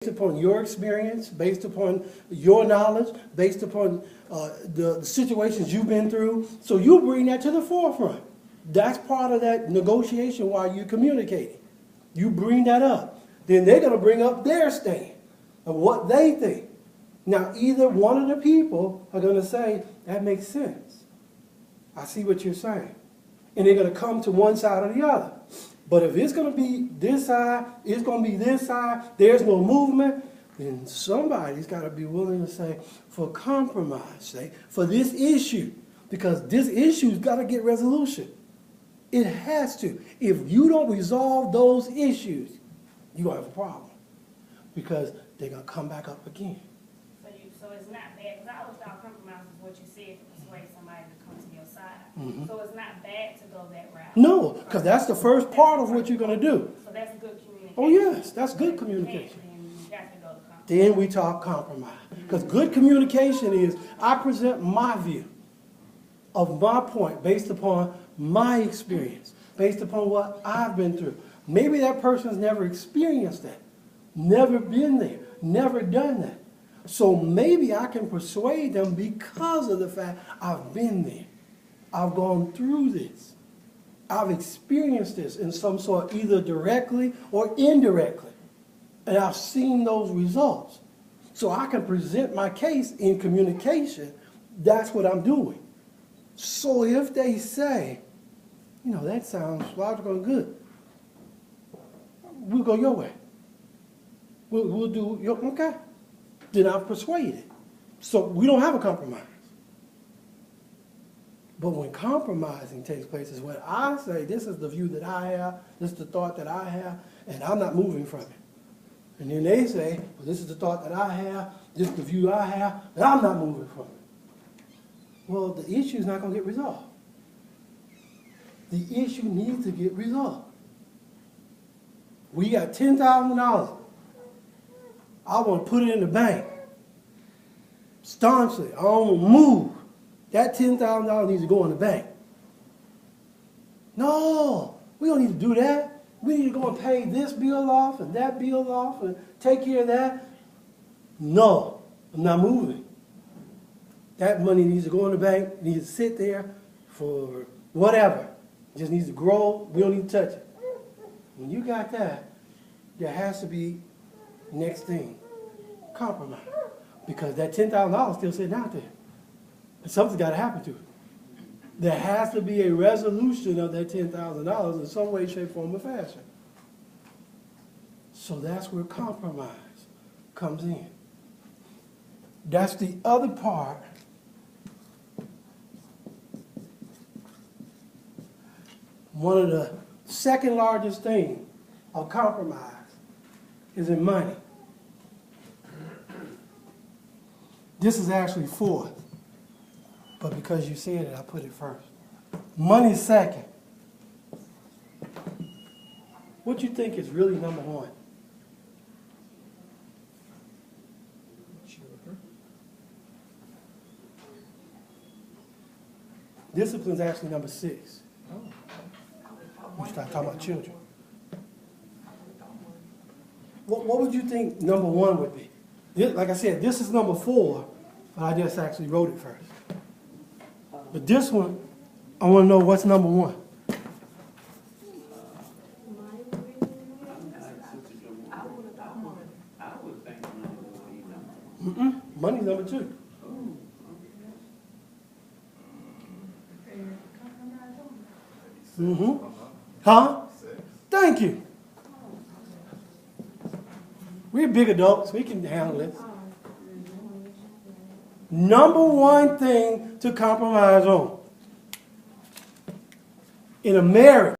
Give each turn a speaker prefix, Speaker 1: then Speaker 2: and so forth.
Speaker 1: based upon your experience, based upon your knowledge, based upon the situations you've been through. So you bring that to the forefront. That's part of that negotiation while you're communicating. You bring that up. Then they're going to bring up their stand of what they think. Now, either one of the people are going to say, that makes sense. I see what you're saying. And they're going to come to one side or the other. But if it's going to be this side, it's going to be this side, there's no movement, then somebody's got to be willing to say, for compromise sake, for this issue, because this issue's got to get resolution. It has to. If you don't resolve those issues, you're going to have a problem, because they're going to come back up again.
Speaker 2: So it's not bad, because I always thought compromise is what you said to persuade somebody to come to your side.
Speaker 1: Mm-hmm.
Speaker 2: So it's not bad to go that route.
Speaker 1: No, because that's the first part of what you're going to do.
Speaker 2: So that's good communication.
Speaker 1: Oh yes, that's good communication.
Speaker 2: And you got to go to compromise.
Speaker 1: Then we talk compromise. Because good communication is, I present my view of my point based upon my experience, based upon what I've been through. Maybe that person's never experienced that, never been there, never done that. So maybe I can persuade them because of the fact I've been there. I've gone through this. I've experienced this in some sort, either directly or indirectly. And I've seen those results. So I can present my case in communication. That's what I'm doing. So if they say, you know, that sounds logical and good, we'll go your way. We'll do your, okay. Then I've persuaded. So we don't have a compromise. But when compromising takes place is when I say, this is the view that I have, this is the thought that I have, and I'm not moving from it. And then they say, well, this is the thought that I have, this is the view I have, and I'm not moving from it. Well, the issue is not going to get resolved. The issue needs to get resolved. We got $10,000. I want to put it in the bank. Staunchly, I don't want to move. That $10,000 needs to go in the bank. No, we don't need to do that. We need to go and pay this bill off and that bill off and take care of that. No, I'm not moving. That money needs to go in the bank, needs to sit there for whatever. It just needs to grow. We don't need to touch it. When you got that, there has to be next thing, compromise. Because that $10,000 still sitting out there. And something's got to happen to it. There has to be a resolution of that $10,000 in some way, shape, form, or fashion. So that's where compromise comes in. That's the other part. One of the second largest things of compromise is in money. This is actually fourth. But because you said it, I put it first. Money's second. What you think is really number one? Discipline's actually number 6. We start talking about children. What would you think number 1 would be? Like I said, this is number 4, but I just actually wrote it first. But this one, I want to know what's number 1. Money's number 2. Huh? Thank you. We're big adults. We can handle this. Number 1 thing to compromise on in a marriage